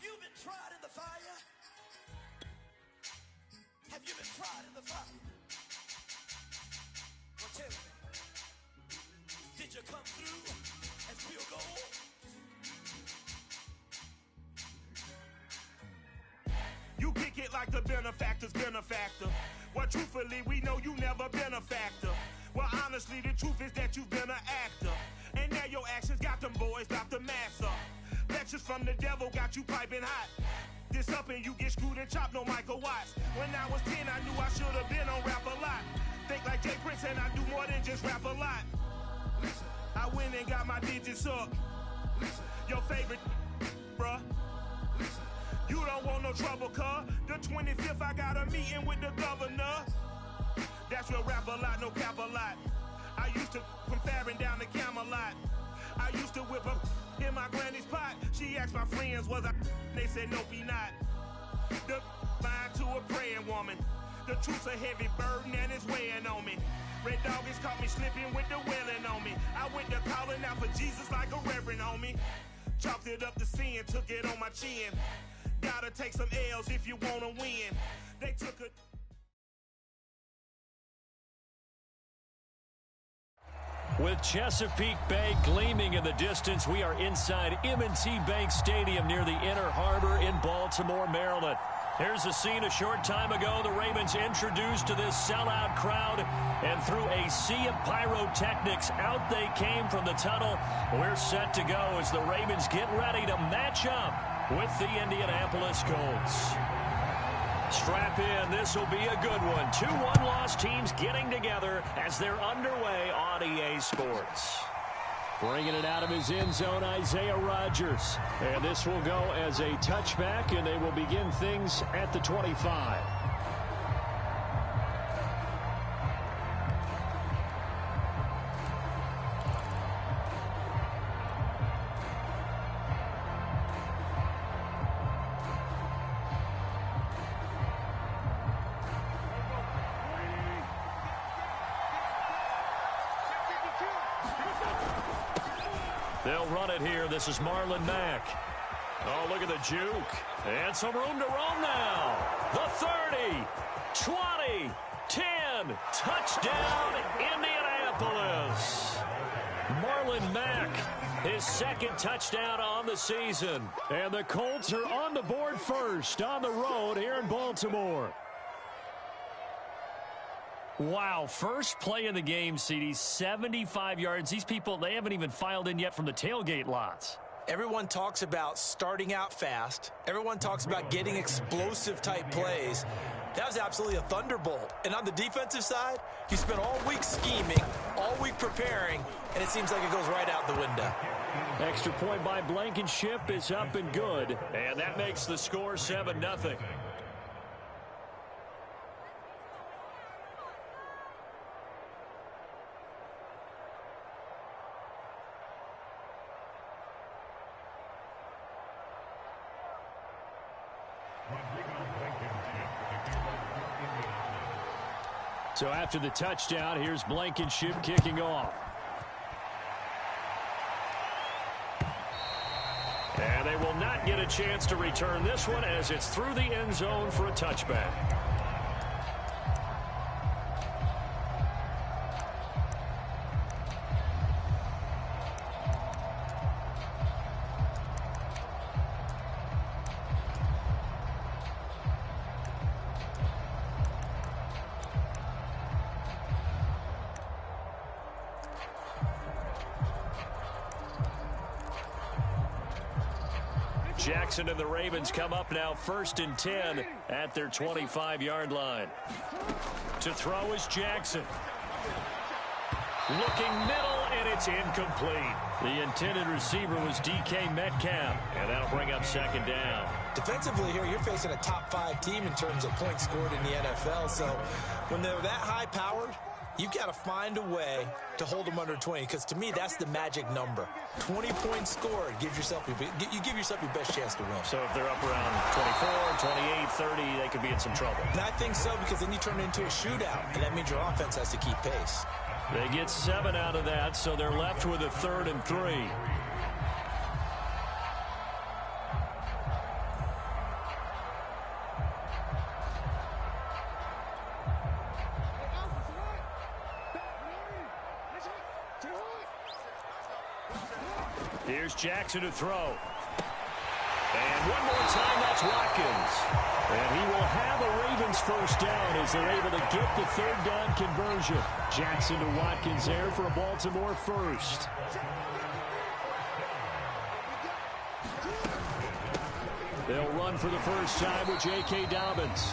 you been tried in the fire? Have you been tried in the fire? Well, tell me, did you come through as pure gold? You kick it like the benefactor's benefactor. Well, truthfully, we know you never been a factor. Well, honestly, the truth is that you've been an actor. And now your actions got them boys about to mass up. Lectures from the devil got you piping hot. This up and you get screwed and chopped, no Michael Watts. When I was 10, I knew I should have been on Rap a Lot. Think like Jay Prince and I do more than just rap a lot. I went and got my digits up. Your favorite, bruh. You don't want no trouble, cuz. The 25th, I got a meeting with the governor. That's real rap a lot, no cap a lot. I used to from Farron down to Camelot. I used to whip up in my granny's pot. She asked my friends, was I? They said, nope, he not. The line to a praying woman. The truth's a heavy burden and it's weighing on me. Red Dog has caught me slipping with the wailing on me. I went to calling out for Jesus like a reverend on me. Chalked it up to sin, took it on my chin. Gotta take some L's if you wanna win. They took a... With Chesapeake Bay gleaming in the distance, we are inside M&T Bank Stadium near the Inner Harbor in Baltimore, Maryland. Here's a scene a short time ago. The Ravens introduced to this sellout crowd, and through a sea of pyrotechnics, out they came from the tunnel. We're set to go as the Ravens get ready to match up with the Indianapolis Colts. Strap in, this will be a good one. 2-1 loss teams getting together as they're underway on EA Sports. Bringing it out of his end zone, Isaiah Rodgers. And this will go as a touchback, and they will begin things at the 25. They'll run it here. This is Marlon Mack. Oh, look at the juke. And some room to roam now. The 30, 20, 10. Touchdown, Indianapolis. Marlon Mack, his second touchdown on the season. And the Colts are on the board first on the road here in Baltimore. Wow, first play of the game, CD, 75 yards. These people, they haven't even filed in yet from the tailgate lots. Everyone talks about starting out fast. Everyone talks about getting explosive-type plays. That was absolutely a thunderbolt. And on the defensive side, you spent all week scheming, all week preparing, and it seems like it goes right out the window. Extra point by Blankenship is up and good. And that makes the score 7-0. So after the touchdown, here's Blankenship kicking off. And they will not get a chance to return this one as it's through the end zone for a touchback. Jackson and the Ravens come up now 1st and 10 at their 25-yard line. To throw is Jackson. Looking middle, and it's incomplete. The intended receiver was DK Metcalf, and that'll bring up 2nd down. Defensively here, you're facing a top-5 team in terms of points scored in the NFL, so when they're that high-powered, you've got to find a way to hold them under 20, because to me, that's the magic number. 20 points scored, you give yourself your best chance to win. So if they're up around 24, 28, 30, they could be in some trouble. And I think so, because then you turn it into a shootout, and that means your offense has to keep pace. They get 7 out of that, so they're left with a 3rd and 3. Here's Jackson to throw. And one more time, that's Watkins. And he will have a Ravens first down as they're able to get the third down conversion. Jackson to Watkins there for a Baltimore first. They'll run for the first time with J.K. Dobbins.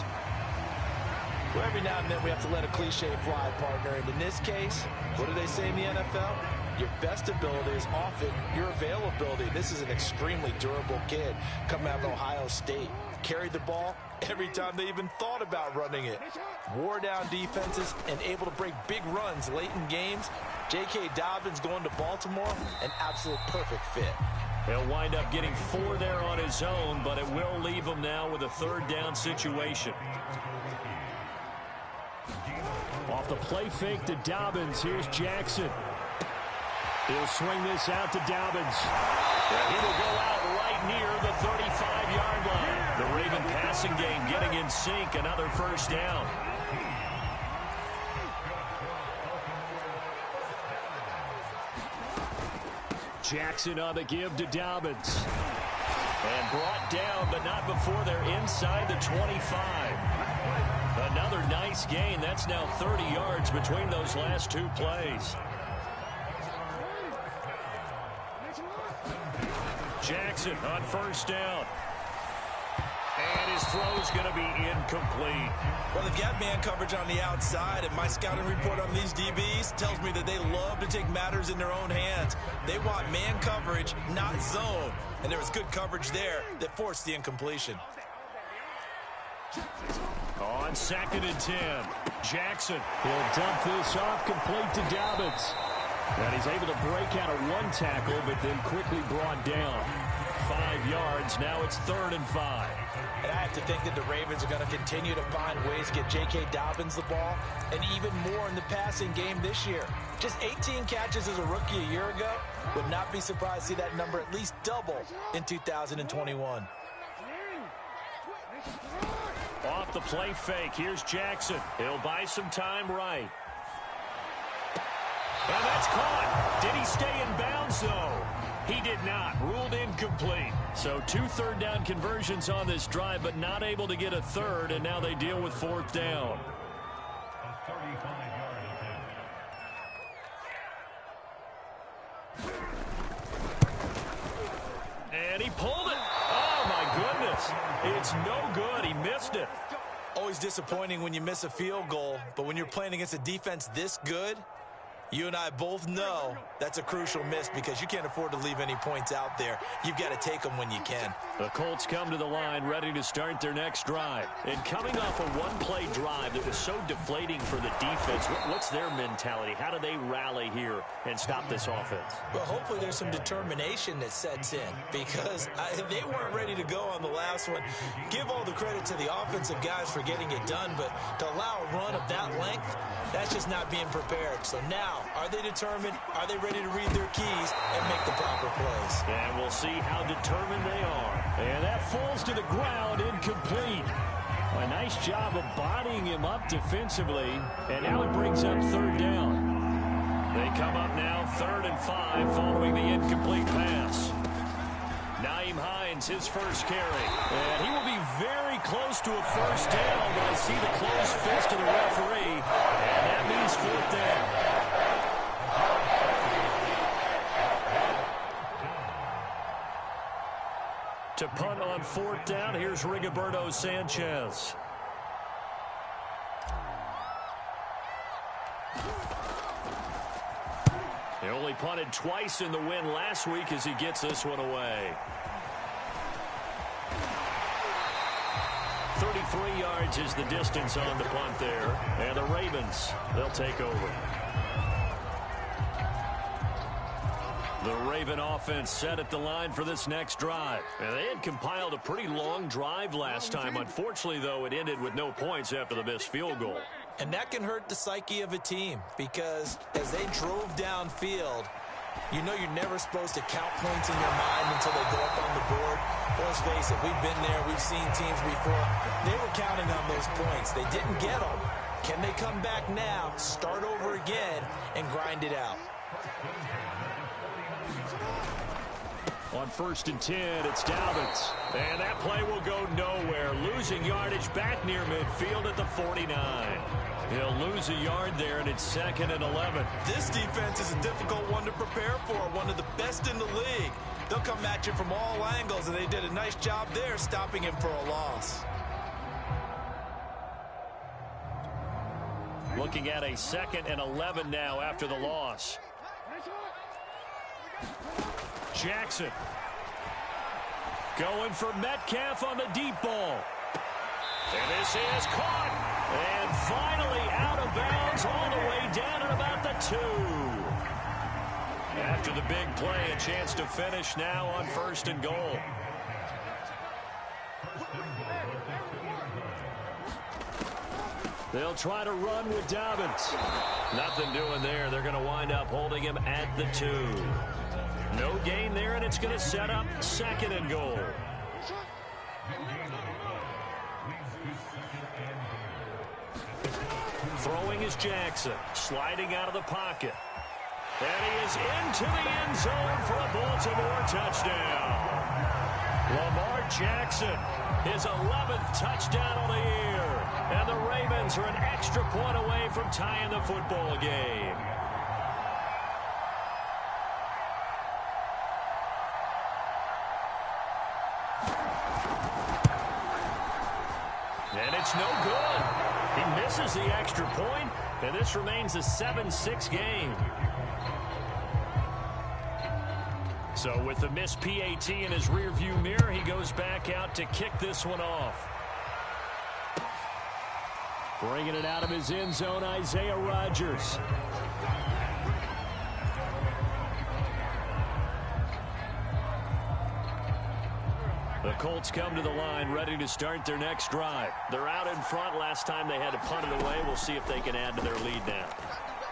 Well, every now and then we have to let a cliche fly, partner. And in this case, what do they say in the NFL? Your best ability is often your availability. This is an extremely durable kid coming out of Ohio State. Carried the ball every time they even thought about running it. Wore down defenses and able to break big runs late in games. J.K. Dobbins going to Baltimore, an absolute perfect fit. He'll wind up getting 4 there on his own, but it will leave him now with a third down situation. Off the play fake to Dobbins. Here's Jackson. He'll swing this out to Dobbins. And he will go out right near the 35-yard line. The Raven passing game getting in sync. Another first down. Jackson on the give to Dobbins. And brought down, but not before they're inside the 25. Another nice gain. That's now 30 yards between those last 2 plays. Jackson on first down. And his throw's going to be incomplete. Well, they've got man coverage on the outside, and my scouting report on these DBs tells me that they love to take matters in their own hands. They want man coverage, not zone. And there was good coverage there that forced the incompletion. On 2nd and 10, Jackson. He'll dump this off complete to Dobbins. And he's able to break out of 1 tackle, but then quickly brought down. 5 yards. Now it's 3rd and 5. And I have to think that the Ravens are going to continue to find ways to get J.K. Dobbins the ball, and even more in the passing game this year. Just 18 catches as a rookie a year ago. Would not be surprised to see that number at least double in 2021. Off the play fake. Here's Jackson. He'll buy some time right. And that's caught. Did he stay in bounds, though? He did not. Ruled incomplete. So 2 third down conversions on this drive, but not able to get a third, and now they deal with 4th down. And he pulled it. Oh, my goodness. It's no good. He missed it. Always disappointing when you miss a field goal, but when you're playing against a defense this good, you and I both know that's a crucial miss because you can't afford to leave any points out there. You've got to take them when you can. The Colts come to the line ready to start their next drive. And coming off a one-play drive that was so deflating for the defense, what's their mentality? How do they rally here and stop this offense? Well, hopefully there's some determination that sets in because they weren't ready to go on the last one. Give all the credit to the offensive guys for getting it done, but to allow a run of that length, that's just not being prepared. So now, are they determined? Are they ready to read their keys and make the proper plays? And we'll see how determined they are. And that falls to the ground, incomplete. A nice job of bodying him up defensively. And now it brings up 3rd down. They come up now 3rd and 5 following the incomplete pass. Nyheim Hines, his first carry. And he will be very close to a first down, but I see the closed fist of the referee. And that means 4th down. To punt on 4th down, here's Rigoberto Sanchez. He only punted twice in the win last week as he gets this one away. 33 yards is the distance on the punt there. And the Ravens, they'll take over. The Raven offense set at the line for this next drive. And they had compiled a pretty long drive last time. Unfortunately, though, it ended with no points after the missed field goal. And that can hurt the psyche of a team because as they drove downfield, you know you're never supposed to count points in your mind until they go up on the board. Well, let's face it, we've been there. We've seen teams before. They were counting on those points. They didn't get them. Can they come back now, start over again, and grind it out? On 1st and 10, it's Dobbins. And that play will go nowhere. Losing yardage back near midfield at the 49. He'll lose a yard there, and it's 2nd and 11. This defense is a difficult one to prepare for, one of the best in the league. They'll come at you from all angles, and they did a nice job there stopping him for a loss. Looking at a 2nd and 11 now after the loss. Jackson going for Metcalf on the deep ball. And this is caught. And finally out of bounds all the way down at about the 2. After the big play, a chance to finish now on 1st and goal. They'll try to run with Dobbins. Nothing doing there. They're going to wind up holding him at the 2. No gain there, and it's going to set up 2nd and goal. Throwing is Jackson, sliding out of the pocket. And he is into the end zone for a Baltimore touchdown. Lamar Jackson, his 11th touchdown of the year. And the Ravens are an extra point away from tying the football game. And it's no good. He misses the extra point, and this remains a 7-6 game. So with the missed PAT in his rearview mirror, he goes back out to kick this one off. Bringing it out of his end zone, Isaiah Rodgers. The Colts come to the line, ready to start their next drive. They're out in front. Last time they had to punt it away. We'll see if they can add to their lead now.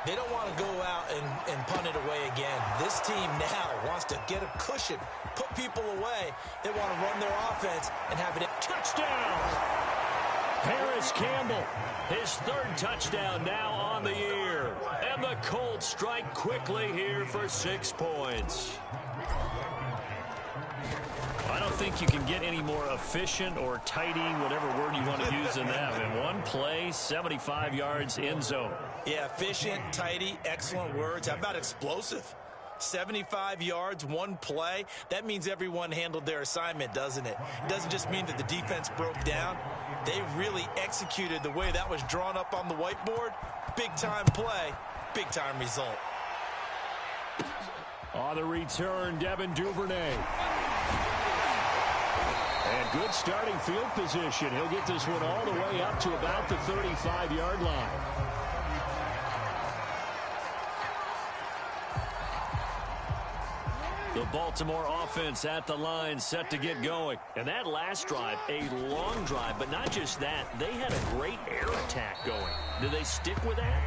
They don't want to go out and punt it away again. This team now wants to get a cushion, put people away. They want to run their offense and have it. Touchdown! Harris Campbell, his 3rd touchdown now on the year. And the Colts strike quickly here for 6 points. I don't think you can get any more efficient or tidy, whatever word you want to use in that. In one play, 75 yards end zone. Yeah, efficient, tidy, excellent words. How about explosive? 75 yards, one play. That means everyone handled their assignment, doesn't it? It doesn't just mean that the defense broke down. They really executed the way that was drawn up on the whiteboard. Big-time play, big-time result. On the return, Devin Duvernay. And good starting field position. He'll get this one all the way up to about the 35-yard line. The Baltimore offense at the line, set to get going. And that last drive, a long drive, but not just that. They had a great air attack going. Do they stick with that?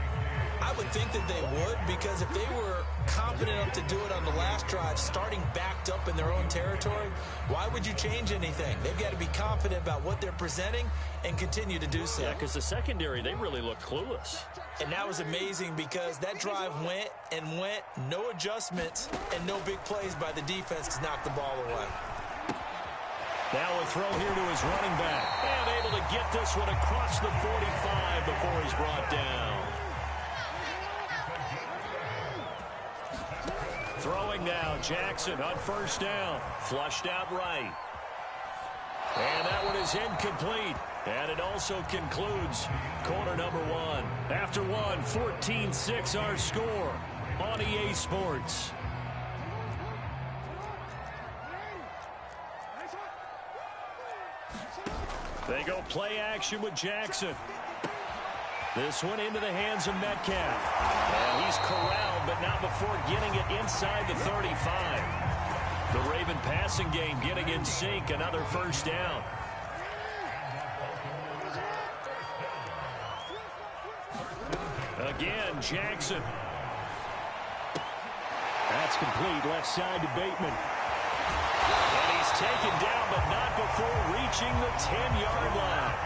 I would think that they would, because if they were confident enough to do it on the last drive, starting backed up in their own territory, why would you change anything? They've got to be confident about what they're presenting and continue to do so. Yeah, because the secondary, they really looked clueless. And that was amazing because that drive went and went, no adjustments, and no big plays by the defense to knock the ball away. Now a throw here to his running back. And able to get this one across the 45 before he's brought down. Throwing now, Jackson on 1st down. Flushed out right. And that one is incomplete. And it also concludes quarter number 1. After 1, 14-6 our score on EA Sports. They go play action with Jackson. This one into the hands of Metcalf. And he's corralled, but not before getting it inside the 35. The Raven passing game getting in sync. Another 1st down. Again, Jackson. That's complete. Left side to Bateman. And he's taken down, but not before reaching the 10-yard line.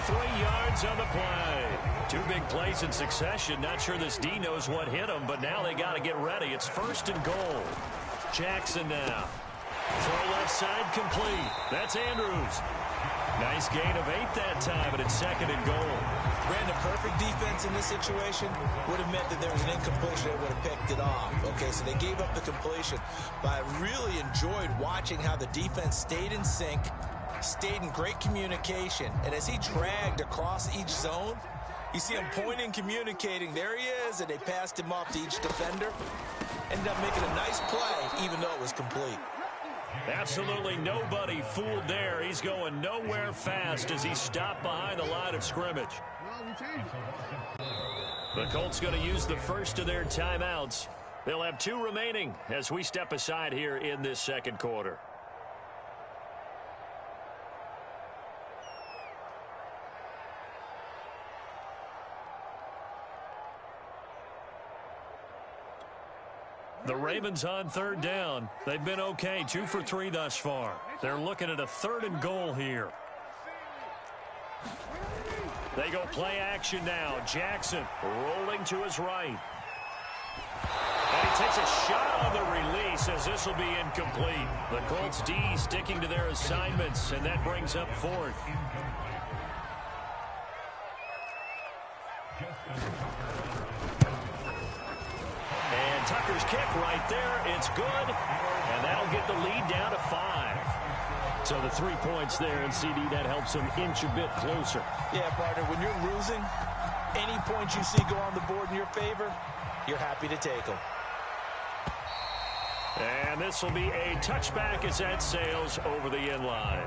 23 yards on the play. 2 big plays in succession. Not sure this D knows what hit him, but now they got to get ready. It's 1st and goal. Jackson now. Throw left side complete. That's Andrews. Nice gain of 8 that time, but it's 2nd and goal. Brandon, perfect defense in this situation would have meant that there was an incompletion. They would have picked it off. Okay, so they gave up the completion. But I really enjoyed watching how the defense stayed in sync, stayed in great communication. And as he dragged across each zone, you see him pointing, communicating. There he is, and they passed him off to each defender. Ended up making a nice play, even though it was complete. Absolutely nobody fooled there. He's going nowhere fast as he stopped behind the line of scrimmage. The Colts going to use the first of their timeouts. They'll have 2 remaining as we step aside here in this second quarter. The Ravens on 3rd down. They've been okay, 2 for 3 thus far. They're looking at a 3rd and goal here. They go play action now. Jackson rolling to his right. And he takes a shot on the release as this will be incomplete. The Colts D sticking to their assignments, and that brings up 4th. And Tucker's kick right there. It's good. And that'll get the lead down to 5. So the 3 points there, and CD, that helps them inch a bit closer. Yeah, partner, when you're losing, any points you see go on the board in your favor, you're happy to take them. And this will be a touchback as that sails over the end line.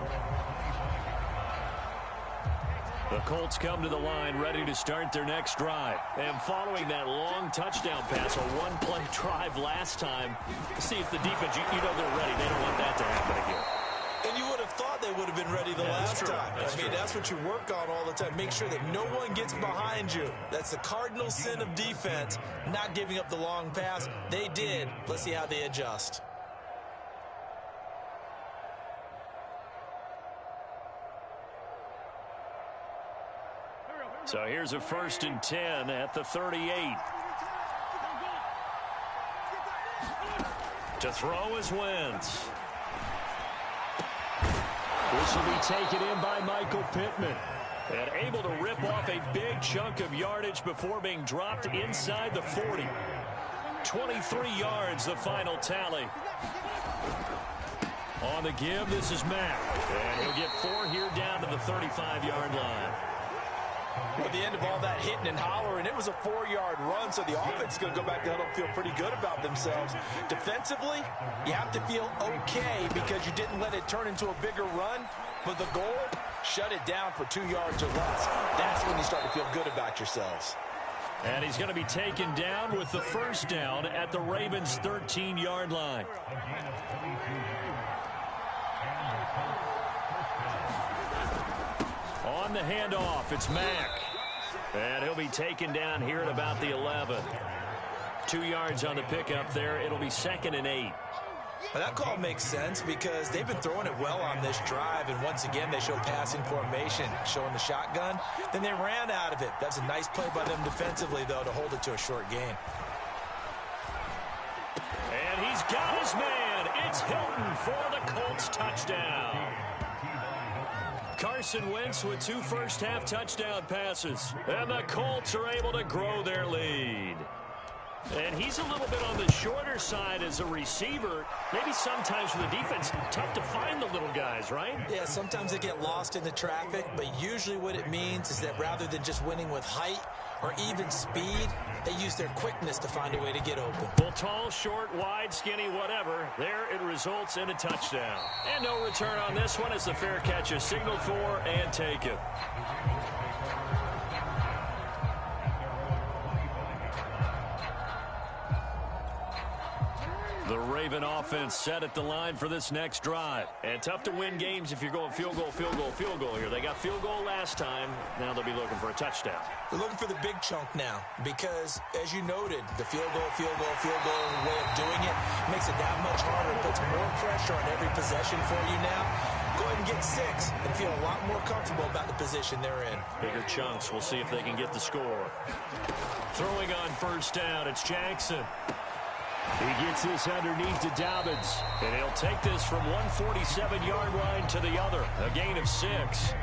The Colts come to the line ready to start their next drive. And following that long touchdown pass, a one-play drive last time, see if the defense, you know they're ready. They don't want that to happen again. And you would have thought they would have been ready the last time. That's what you work on all the time. Make sure that no one gets behind you. That's the cardinal sin of defense, not giving up the long pass. They did. Let's see how they adjust. So here's a 1st and 10 at the 38. To throw is Wentz. This will be taken in by Michael Pittman. And able to rip off a big chunk of yardage before being dropped inside the 40. 23 yards, the final tally. On the give, this is Mack. And he'll get 4 here down to the 35-yard line. At the end of all that hitting and hollering, it was a 4-yard run, so the offense is going to go back to huddle and feel pretty good about themselves. Defensively, you have to feel okay because you didn't let it turn into a bigger run, but the goal, shut it down for 2 yards or less. That's when you start to feel good about yourselves. And he's going to be taken down with the 1st down at the Ravens' 13-yard line. On the handoff, it's Mack. And he'll be taken down here at about the 11. 2 yards on the pickup there. It'll be 2nd and 8. Well, that call makes sense because they've been throwing it well on this drive, and once again they show passing formation, showing the shotgun. Then they ran out of it. That's a nice play by them defensively, though, to hold it to a short gain. And he's got his man. It's Hilton for the Colts touchdown. Carson Wentz with 2 first-half touchdown passes. And the Colts are able to grow their lead. And he's a little bit on the shorter side as a receiver. Maybe sometimes for the defense, tough to find the little guys, right? Yeah, sometimes they get lost in the traffic, but usually what it means is that rather than just winning with height or even speed, they use their quickness to find a way to get open. Well, tall, short, wide, skinny, whatever. There it results in a touchdown. And no return on this one as the fair catch is signaled for and taken. The Raven offense set at the line for this next drive. And tough to win games if you're going field goal, field goal, field goal here. They got field goal last time. Now they'll be looking for a touchdown. They're looking for the big chunk now because, as you noted, the field goal way of doing it makes it that much harder. It puts more pressure on every possession for you now. Go ahead and get 6 and feel a lot more comfortable about the position they're in. Bigger chunks. We'll see if they can get the score. Throwing on 1st down, it's Jackson. He gets this underneath to Dobbins, and he'll take this from 147-yard line to the other, a gain of 6.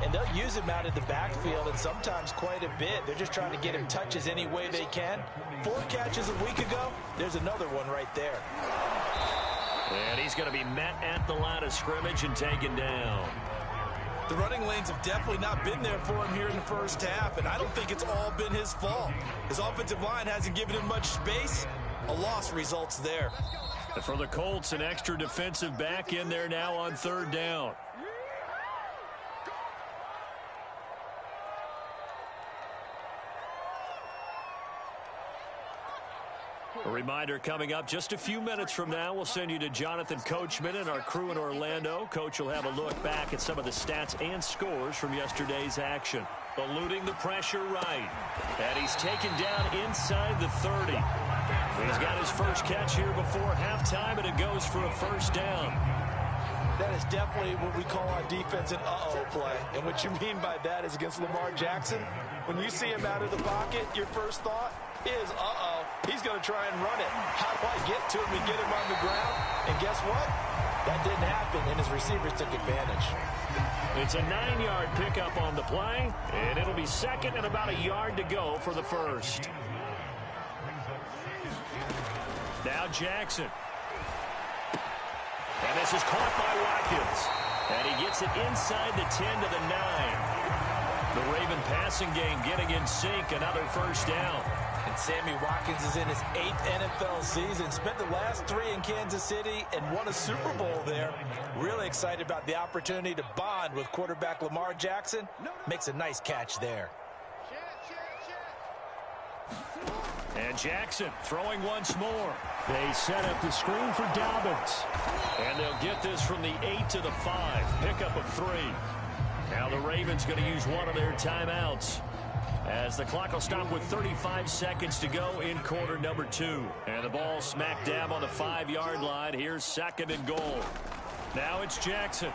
And they'll use him out in the backfield, and sometimes quite a bit. They're just trying to get him touches any way they can. 4 catches a week ago, there's another one right there. And he's going to be met at the line of scrimmage and taken down. The running lanes have definitely not been there for him here in the first half, and I don't think it's all been his fault. His offensive line hasn't given him much space. A loss results there. And for the Colts, an extra defensive back in there now on 3rd down. A reminder coming up just a few minutes from now, we'll send you to Jonathan Coachman and our crew in Orlando. Coach will have a look back at some of the stats and scores from yesterday's action. Eluding the pressure right. And he's taken down inside the 30. He's got his first catch here before halftime, and it goes for a first down. That is definitely what we call on defense an uh-oh play. And what you mean by that is against Lamar Jackson, when you see him out of the pocket, your first thought is, uh-oh, he's going to try and run it. How do I get to him and get him on the ground? And guess what? That didn't happen, and his receivers took advantage. It's a 9-yard pickup on the play, and it'll be second and about a yard to go for the first. Now Jackson. And this is caught by Watkins. And he gets it inside the 10 to the 9. The Raven passing game getting in sync, another first down. And Sammy Watkins is in his 8th NFL season. Spent the last 3 in Kansas City and won a Super Bowl there. Really excited about the opportunity to bond with quarterback Lamar Jackson. Makes a nice catch there. And Jackson throwing once more. They set up the screen for Dobbins. And they'll get this from the 8 to the 5. Pickup of 3. Now the Ravens going to use one of their timeouts, as the clock will stop with 35 seconds to go in quarter number 2. And the ball smack dab on the 5-yard line. Here's 2nd and goal. Now it's Jackson.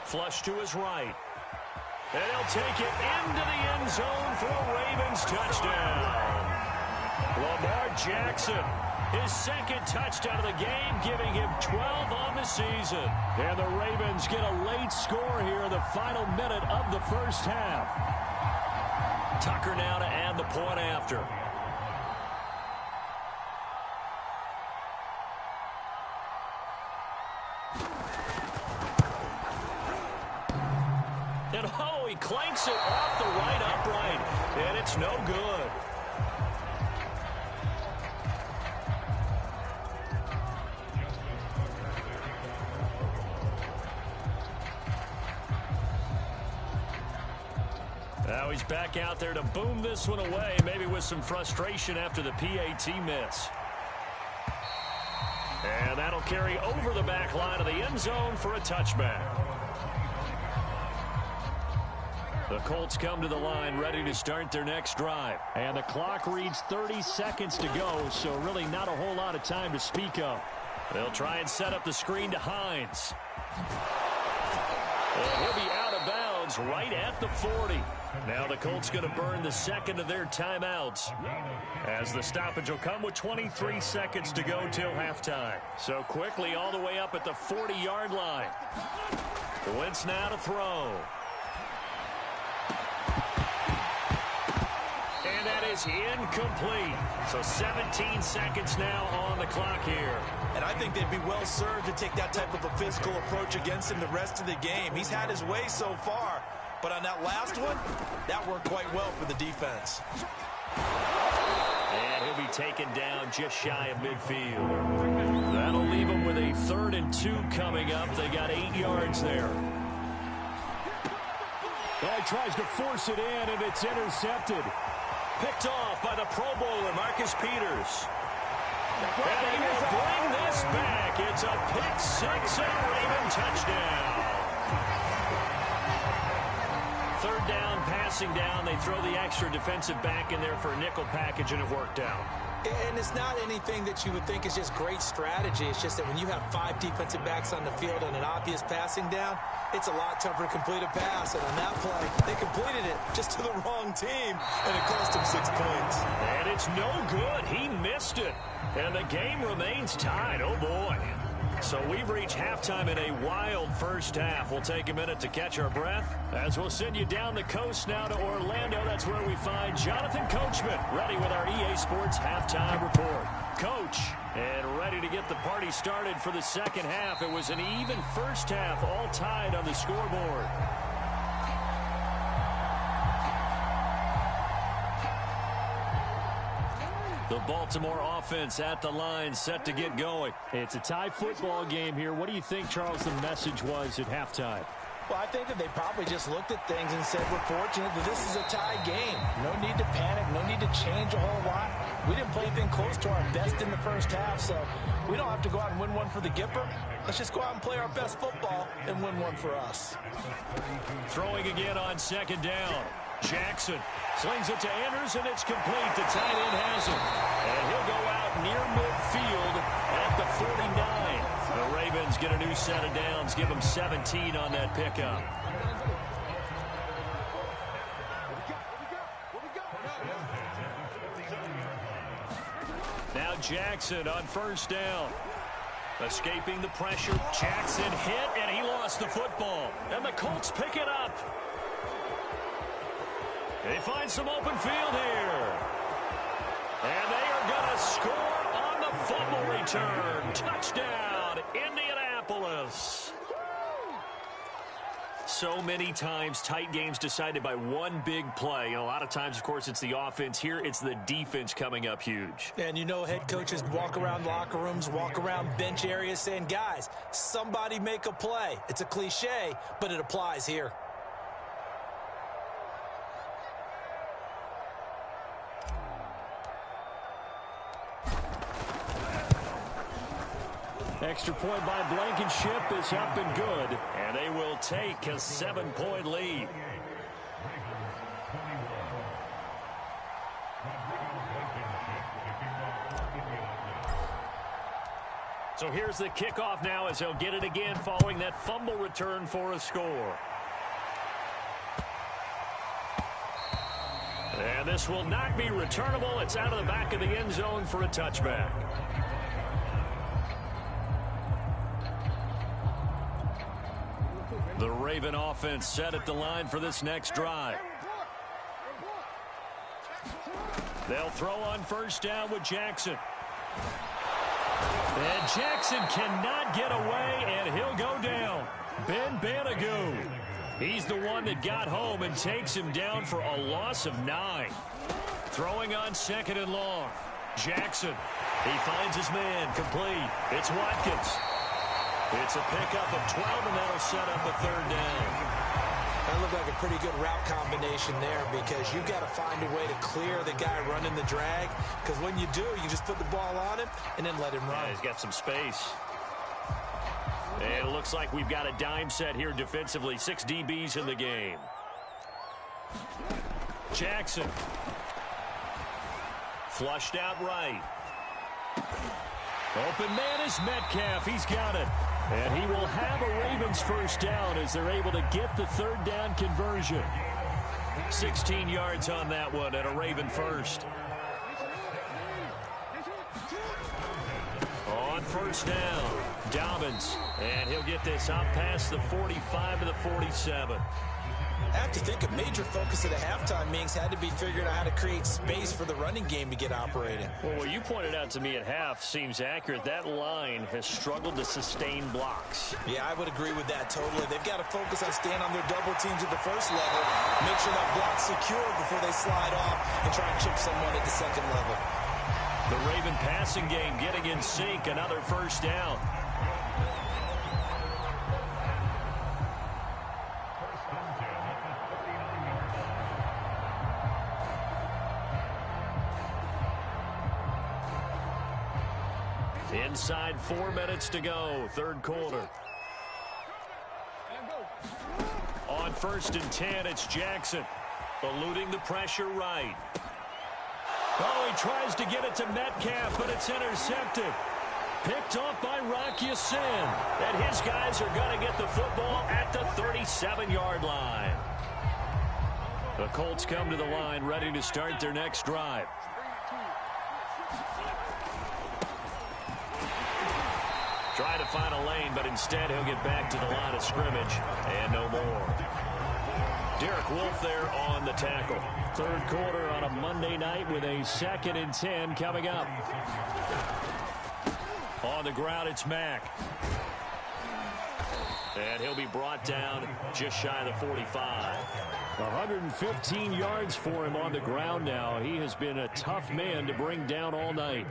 Flush to his right. And he'll take it into the end zone for a Ravens touchdown. Lamar Jackson, his 2nd touchdown of the game, giving him 12 on the season. And the Ravens get a late score here in the final minute of the first half. Tucker now to add the point after. And oh, he clanks it off the right upright, and it's no good. Now he's back out there to boom this one away, maybe with some frustration after the PAT miss. And that'll carry over the back line of the end zone for a touchback. The Colts come to the line ready to start their next drive. And the clock reads 30 seconds to go, so really not a whole lot of time to speak of. They'll try and set up the screen to Hines. And he'll be out of bounds right at the 40. Now the Colts going to burn the 2nd of their timeouts, as the stoppage will come with 23 seconds to go till halftime. So quickly all the way up at the 40-yard line. Wentz now to throw. And that is incomplete. So 17 seconds now on the clock here. And I think they'd be well served to take that type of a physical approach against him the rest of the game. He's had his way so far, but on that last one, that worked quite well for the defense. And he'll be taken down just shy of midfield. That'll leave him with a 3rd and 2 coming up. They got 8 yards there. Well, he tries to force it in, and it's intercepted. Picked off by the Pro Bowler, Marcus Peters. And he will bring this back. It's a pick 6 and a Raven touchdown. 3rd down, passing down. They throw the extra defensive back in there for a nickel package, and it worked out. And it's not anything that you would think is just great strategy. It's just that when you have 5 defensive backs on the field and an obvious passing down, it's a lot tougher to complete a pass. And on that play, they completed it just to the wrong team, and it cost them 6 points. And it's no good. He missed it. And the game remains tied. Oh, boy. So we've reached halftime in a wild first half. We'll take a minute to catch our breath as we'll send you down the coast now to Orlando. That's where we find Jonathan Coachman ready with our EA Sports halftime report. Coach, and ready to get the party started for the second half. It was an even first half, all tied on the scoreboard. The Baltimore offense at the line, set to get going. It's a tie football game here. What do you think, Charles, the message was at halftime? Well, I think that they probably just looked at things and said, we're fortunate that this is a tie game. No need to panic, no need to change a whole lot. We didn't play anything close to our best in the first half, so we don't have to go out and win one for the Gipper. Let's just go out and play our best football and win one for us. Throwing again on second down. Jackson slings it to Anders, and it's complete. The tight end has it. And he'll go out near midfield at the 49. The Ravens get a new set of downs, give them 17 on that pickup. Now Jackson on first down. Escaping the pressure. Jackson hit, and he lost the football. And the Colts pick it up. They find some open field here. And they are going to score on the fumble return. Touchdown, Indianapolis. So many times, tight games decided by one big play. A lot of times, of course, it's the offense. Here, it's the defense coming up huge. And you know, head coaches walk around locker rooms, walk around bench areas saying, guys, somebody make a play. It's a cliche, but it applies here. Extra point by Blankenship is up and good. And they will take a 7-point lead. So here's the kickoff now as they'll get it again following that fumble return for a score. And this will not be returnable. It's out of the back of the end zone for a touchback. The Raven offense set at the line for this next drive. They'll throw on first down with Jackson. And Jackson cannot get away, and he'll go down. Ben Banagoo. He's the one that got home and takes him down for a loss of 9. Throwing on second and long. Jackson. He finds his man. Complete. It's Watkins. It's a pickup of 12, and that'll set up a third down. That looked like a pretty good route combination there because you've got to find a way to clear the guy running the drag, because when you do, you just put the ball on him and then let him run. Yeah, he's got some space. And it looks like we've got a dime set here defensively. 6 DBs in the game. Jackson. Flushed out right. Open man is Metcalf. He's got it. And he will have a Ravens first down as they're able to get the third down conversion. 16 yards on that one and a Raven first. On first down, Dobbins. And he'll get this out past the 45 to the 47. I have to think a major focus of the halftime meetings had to be figuring out how to create space for the running game to get operating. Well, what you pointed out to me at half seems accurate. That line has struggled to sustain blocks. Yeah, I would agree with that totally. They've got to focus on staying on their double teams at the first level, make sure that block's secure before they slide off and try and chip someone at the second level. The Raven passing game getting in sync, another first down. Inside 4 minutes to go, third quarter. On first and 10, it's Jackson. Eluding the pressure right. Oh, he tries to get it to Metcalf, but it's intercepted. Picked off by Rock Ya-Sin. And his guys are going to get the football at the 37-yard line. The Colts come to the line ready to start their next drive. Try to find a lane, but instead he'll get back to the line of scrimmage and no more. Derek Wolfe there on the tackle. Third quarter on a Monday night with a 2nd and 10 coming up. On the ground, it's Mack. And he'll be brought down just shy of the 45. 115 yards for him on the ground now. He has been a tough man to bring down all night.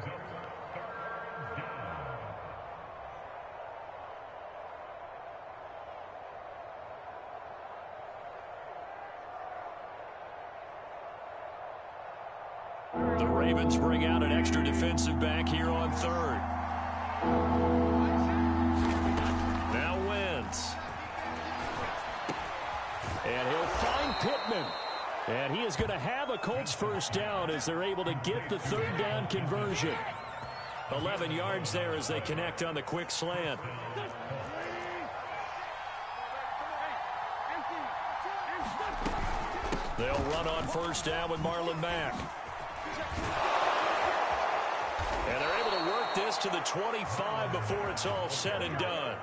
The Ravens bring out an extra defensive back here on third. Now Wentz. And he'll find Pittman. And he is going to have a Colts first down as they're able to get the third down conversion. 11 yards there as they connect on the quick slant. They'll run on first down with Marlon Mack. And they're able to work this to the 25 before it's all said and done.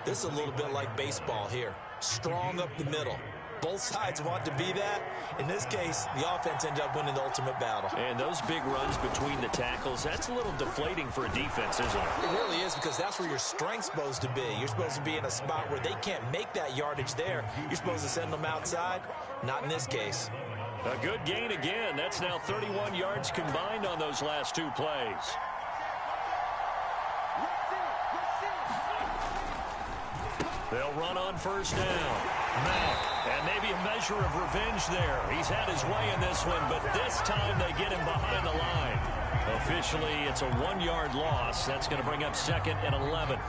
This is a little bit like baseball here. Strong up the middle. Both sides want to be that. In this case, the offense ended up winning the ultimate battle. And those big runs between the tackles, that's a little deflating for a defense, isn't it? It really is, because that's where your strength's supposed to be. You're supposed to be in a spot where they can't make that yardage there. You're supposed to send them outside. Not in this case. A good gain again. That's now 31 yards combined on those last two plays. They'll run on first down. Mack, and maybe a measure of revenge there. He's had his way in this one, but this time they get him behind the line. Officially, it's a 1-yard loss. That's going to bring up 2nd and 11.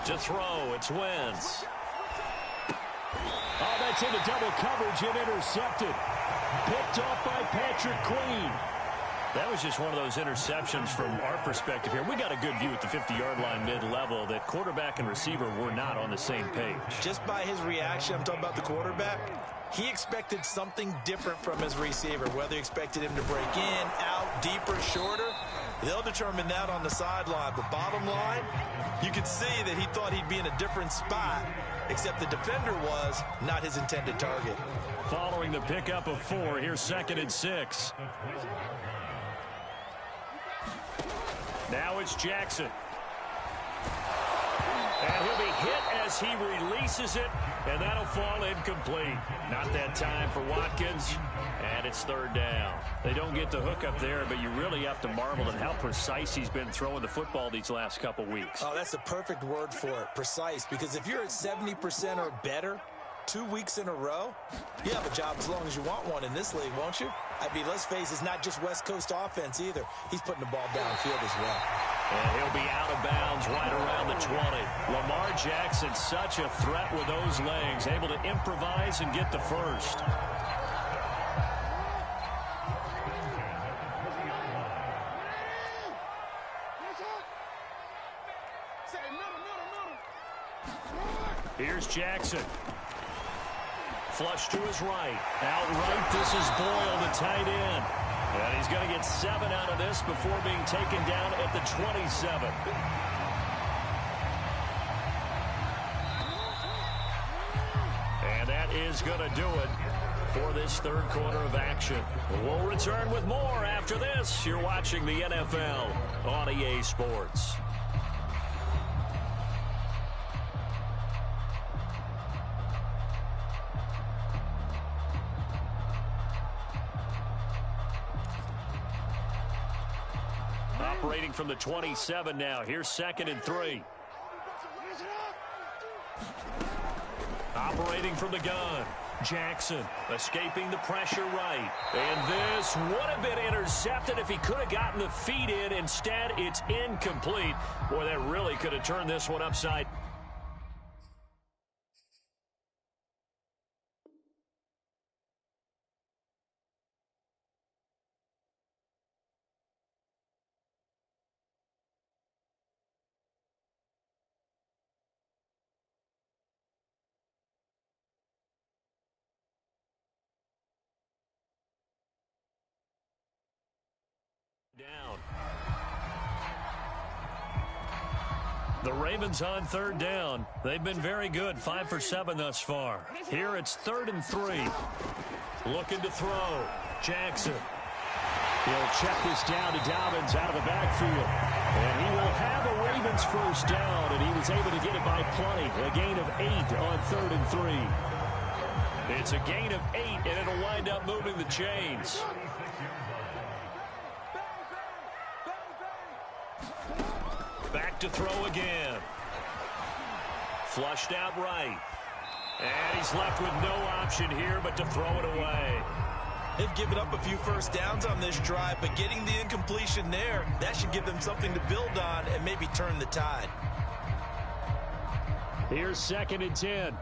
To throw, it's Wentz. Oh, that's into double coverage and intercepted. Picked off by Patrick Queen. That was just one of those interceptions from our perspective here. We got a good view at the 50-yard line mid-level that quarterback and receiver were not on the same page. Just by his reaction, I'm talking about the quarterback, he expected something different from his receiver, whether he expected him to break in, out, deeper, shorter. They'll determine that on the sideline. But bottom line, you could see that he thought he'd be in a different spot, except the defender was not his intended target. Following the pickup of 4, here's 2nd and 6. Now it's Jackson. And he'll be hit as he releases it, and that'll fall incomplete. Not that time for Watkins, and it's 3rd down. They don't get the hook up there, but you really have to marvel at how precise he's been throwing the football these last couple weeks. Oh, that's the perfect word for it, precise, because if you're at 70% or better 2 weeks in a row, you have a job as long as you want one in this league, won't you? I mean, let's face it, it's not just West Coast offense either. He's putting the ball downfield as well. And he'll be out of bounds right around the 20. Lamar Jackson, such a threat with those legs, able to improvise and get the first. Here's Jackson. Flush to his right. Outright, this is Boyle, the tight end. And he's going to get 7 out of this before being taken down at the 27. And that is going to do it for this 3rd quarter of action. We'll return with more after this. You're watching the NFL on EA Sports. Operating from the 27 now. Here's 2nd and 3. Operating from the gun. Jackson escaping the pressure right. And this would have been intercepted if he could have gotten the feet in. Instead, it's incomplete. Boy, that really could have turned this one upside Down. The Ravens on third down. They've been very good, 5 for 7 thus far. Here it's 3rd and 3. Looking to throw. Jackson. He'll check this down to Dobbins out of the backfield. And he will have a Ravens first down, and he was able to get it by plenty. A gain of 8 on 3rd and 3. It's a gain of 8, and it'll wind up moving the chains. Back to throw again. Flushed out right. And he's left with no option here but to throw it away. They've given up a few first downs on this drive, but getting the incompletion there, that should give them something to build on and maybe turn the tide. Here's 2nd and 10.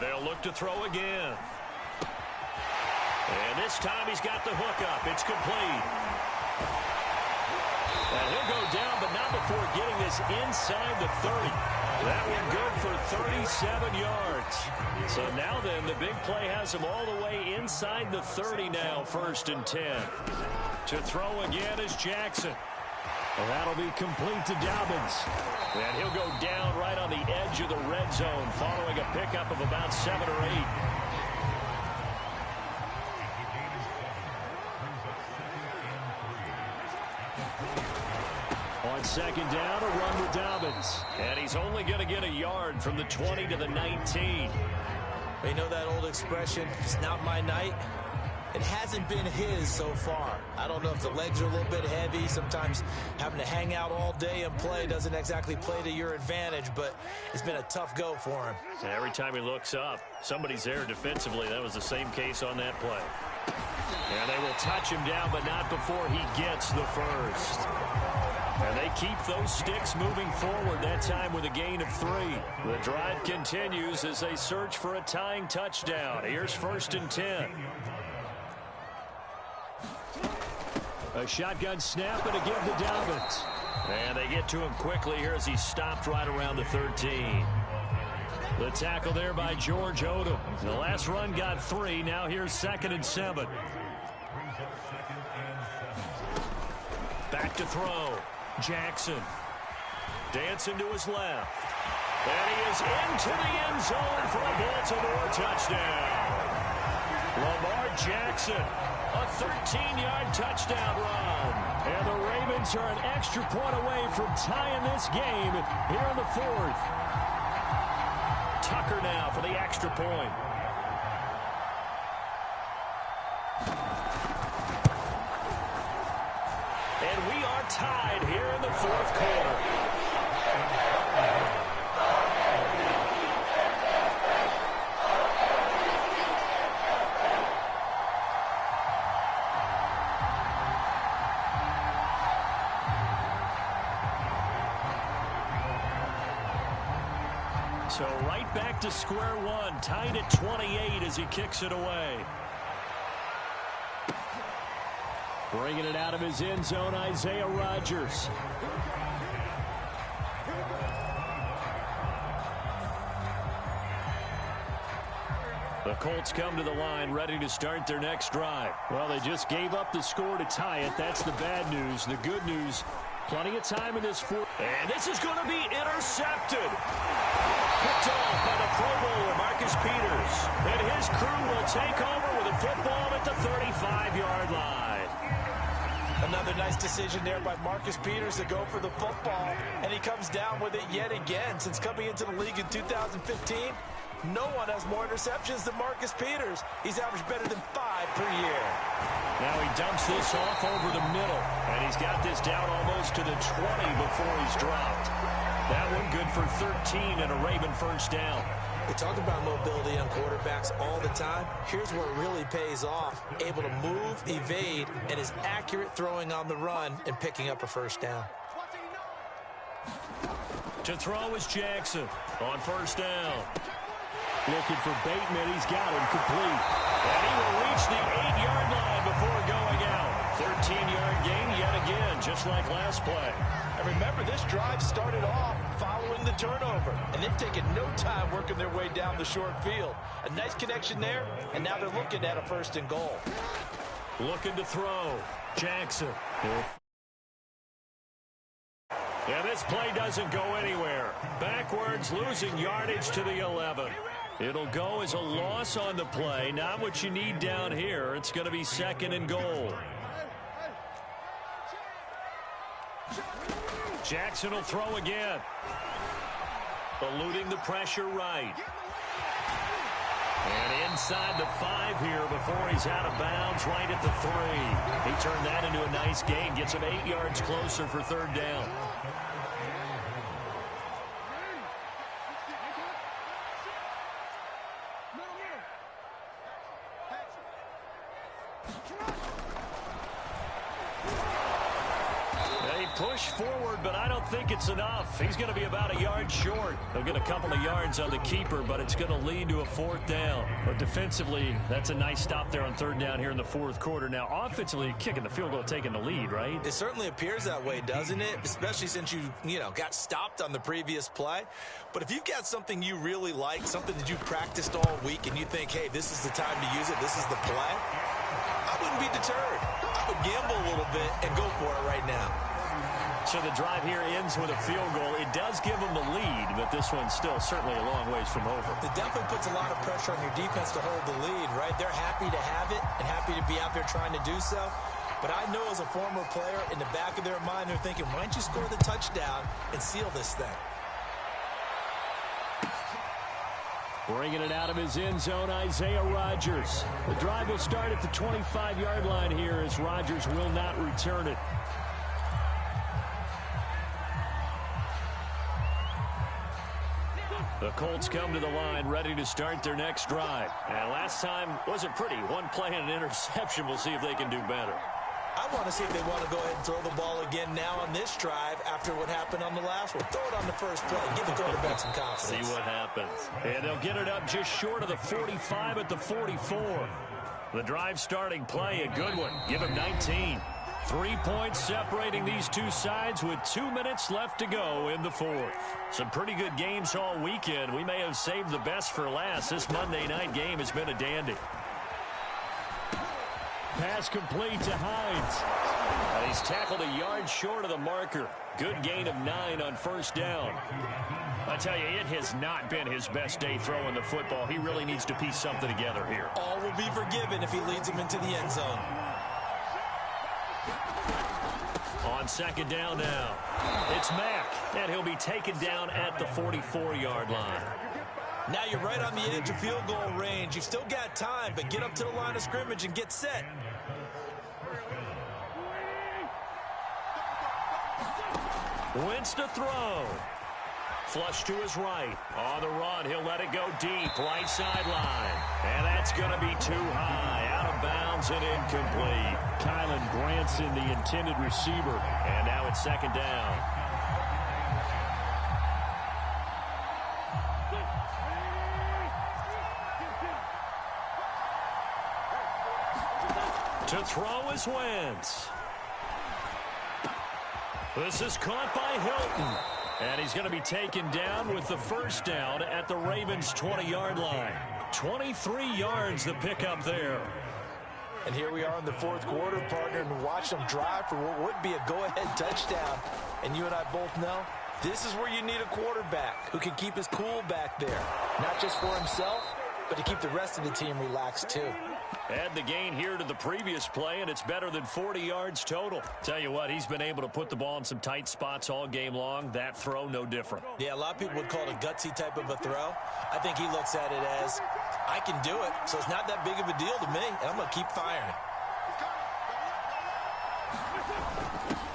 They'll look to throw again. And this time he's got the hook up. It's complete. And he'll go down, but not before getting this inside the 30. That one good for 37 yards. So now then, the big play has him all the way inside the 30 now, 1st and 10. To throw again is Jackson. And that'll be complete to Dobbins. And he'll go down right on the edge of the red zone following a pickup of about 7 or 8. On 2nd down, a run with Dobbins. And he's only going to get a yard from the 20 to the 19. You know that old expression, it's not my night? It hasn't been his so far. I don't know if the legs are a little bit heavy. Sometimes having to hang out all day and play doesn't exactly play to your advantage, but it's been a tough go for him. And every time he looks up, somebody's there defensively. That was the same case on that play. And they will touch him down, but not before he gets the first. And they keep those sticks moving forward, that time with a gain of 3. The drive continues as they search for a tying touchdown. Here's 1st and 10. A shotgun snap and a give to Dobbins. And they get to him quickly here as he stopped right around the 13. The tackle there by George Odom. The last run got 3. Now here's 2nd and 7. Back to throw. Jackson. Dancing to his left. And he is into the end zone for a Baltimore touchdown. Lamar Jackson. A 13-yard touchdown run. And the Ravens are an extra point away from tying this game here in the 4th. Tucker now for the extra point. And we are tied here in the 4th quarter. So right back to square one, tied at 28 as he kicks it away. Bringing it out of his end zone, Isaiah Rodgers. The Colts come to the line ready to start their next drive. Well, they just gave up the score to tie it. That's the bad news. The good news, plenty of time in this 4th. And this is going to be intercepted. Picked off by the Pro Bowler, Marcus Peters. And his crew will take over with a football at the 35-yard line. Another nice decision there by Marcus Peters to go for the football, and he comes down with it yet again. Since coming into the league in 2015, no one has more interceptions than Marcus Peters. He's averaged better than 5 per year. Now he dumps this off over the middle, and he's got this down almost to the 20 before he's dropped. That one good for 13 and a Raven first down. We talk about mobility on quarterbacks all the time. Here's where it really pays off. Able to move, evade, and is accurate throwing on the run and picking up a first down. To throw is Jackson on first down. Looking for Bateman. He's got him complete. And he will reach the 8-yard line before going out. 13-yard gain yet again, just like last play. And remember, this drive started off following the turnover, and they've taken no time working their way down the short field. A nice connection there, and now they're looking at a 1st and goal. Looking to throw. Jackson. Yeah, this play doesn't go anywhere. Backwards, losing yardage to the 11. It'll go as a loss on the play. Not what you need down here. It's going to be 2nd and goal. Jackson will throw again. Eluding the pressure right. And inside the 5 here before he's out of bounds, right at the 3. He turned that into a nice gain. Gets him 8 yards closer for 3rd down. Push forward, but I don't think it's enough. He's going to be about a yard short. He'll get a couple of yards on the keeper, but it's going to lead to a 4th down. But defensively, that's a nice stop there on 3rd down here in the 4th quarter. Now, offensively, kicking the field goal, taking the lead, right? It certainly appears that way, doesn't it? Especially since you got stopped on the previous play. But if you've got something you really like, something that you've practiced all week, and you think, hey, this is the time to use it, this is the play, I wouldn't be deterred. I would gamble a little bit and go for it right now. So the drive here ends with a field goal. It does give them the lead, but this one's still certainly a long ways from over. It definitely puts a lot of pressure on your defense to hold the lead, right? They're happy to have it and happy to be out there trying to do so. But I know as a former player, in the back of their mind, they're thinking, why don't you score the touchdown and seal this thing? Bringing it out of his end zone, Isaiah Rodgers. The drive will start at the 25-yard line here as Rodgers will not return it. The Colts come to the line ready to start their next drive. And last time wasn't pretty. One play and an interception. We'll see if they can do better. I want to see if they want to go ahead and throw the ball again now on this drive after what happened on the last one. Throw it on the first play. Give the quarterback some confidence. See what happens. And they'll get it up just short of the 45 at the 44. The drive starting play, a good one. Give him 19. 3 points separating these two sides with 2 minutes left to go in the 4th. Some pretty good games all weekend. We may have saved the best for last. This Monday night game has been a dandy. Pass complete to Hines. And he's tackled a yard short of the marker. Good gain of 9 on 1st down. I tell you, it has not been his best day throwing the football. He really needs to piece something together here. All will be forgiven if he leads him into the end zone. On 2nd down now, it's Mack, and he'll be taken down at the 44-yard line. Now you're right on the edge of field goal range. You've still got time, but get up to the line of scrimmage and get set. Wentz to throw. Flush to his right. On the run, he'll let it go deep, right sideline. And that's going to be too high. Out of bounds and incomplete. Kylan Granson, the intended receiver. And now it's 2nd down. To throw is Wentz. This is caught by Hilton. And he's going to be taken down with the 1st down at the Ravens' 20-yard line. 23 yards the pickup there. And here we are in the 4th quarter, partner, and watch them drive for what would be a go-ahead touchdown. And you and I both know this is where you need a quarterback who can keep his cool back there. Not just for himself, but to keep the rest of the team relaxed too. Add the gain here to the previous play, and it's better than 40 yards total. Tell you what, he's been able to put the ball in some tight spots all game long. That throw, no different. Yeah, a lot of people would call it a gutsy type of a throw. I think he looks at it as, I can do it, so it's not that big of a deal to me, and I'm going to keep firing.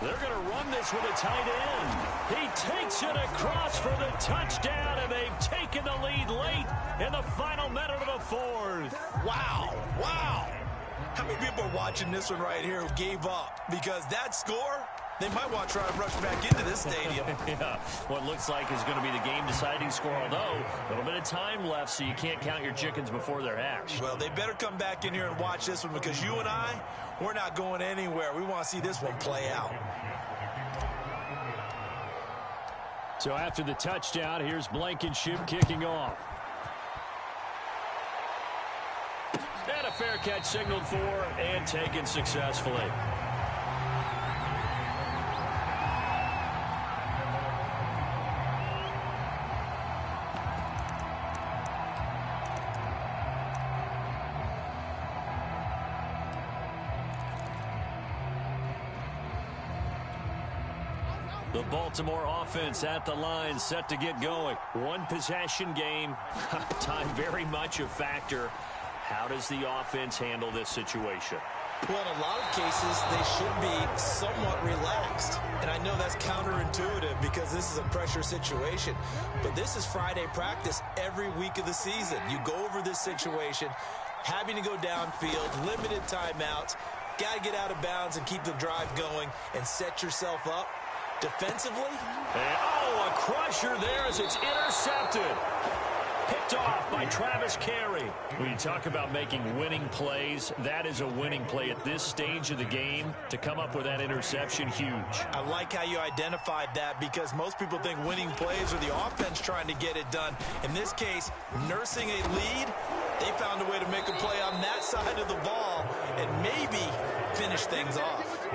They're going to run this with a tight end. He takes it across for the touchdown, and they've taken the lead late in the final minute of the 4th. Wow. Wow. How many people are watching this one right here who gave up? Because that score, They might want to try to rush back into this stadium. Yeah, what looks like is going to be the game-deciding score, although a little bit of time left, so you can't count your chickens before they're hatched. Well, they better come back in here and watch this one, because you and I, we're not going anywhere. We want to see this one play out. So after the touchdown, here's Blankenship kicking off. And a fair catch signaled for and taken successfully. The Baltimore offense at the line, set to get going. One possession game. Time very much a factor. How does the offense handle this situation? Well, in a lot of cases, they should be somewhat relaxed. And I know that's counterintuitive because this is a pressure situation. But this is Friday practice every week of the season. You go over this situation, having to go downfield, limited timeouts, got to get out of bounds and keep the drive going and set yourself up defensively. And, oh, a crusher there as it's intercepted. Picked off by Travis Carey. When you talk about making winning plays, that is a winning play at this stage of the game. To come up with that interception, huge. I like how you identified that, because most people think winning plays are the offense trying to get it done. In this case, nursing a lead, they found a way to make a play on that side of the ball and maybe finish things off.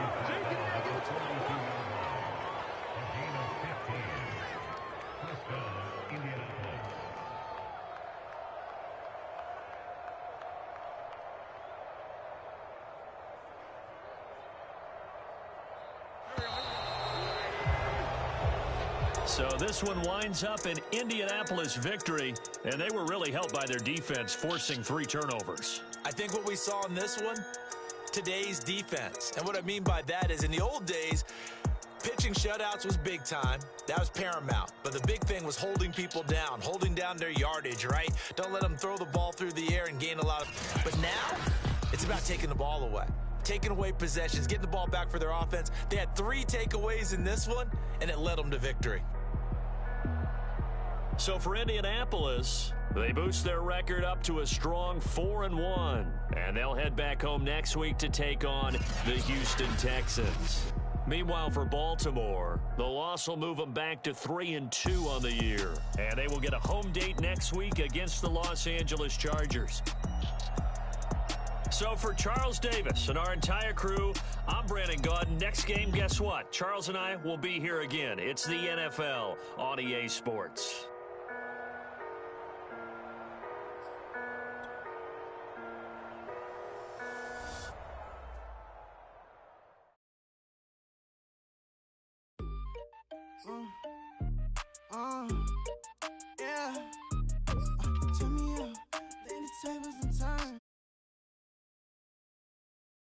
So this one winds up an Indianapolis victory, and they were really helped by their defense, forcing 3 turnovers. I think what we saw in this one, today's defense. And what I mean by that is, in the old days, pitching shutouts was big time. That was paramount. But the big thing was holding people down, holding down their yardage, right? Don't let them throw the ball through the air and gain a lot of... But now, it's about taking the ball away. Taking away possessions, getting the ball back for their offense. They had 3 takeaways in this one, and it led them to victory. So for Indianapolis, they boost their record up to a strong 4-1. And they'll head back home next week to take on the Houston Texans. Meanwhile, for Baltimore, the loss will move them back to 3-2 on the year. And they will get a home date next week against the Los Angeles Chargers. So for Charles Davis and our entire crew, I'm Brandon Gaudin. Next game, guess what? Charles and I will be here again. It's the NFL on EA Sports. Yeah. Turn me up, then the tables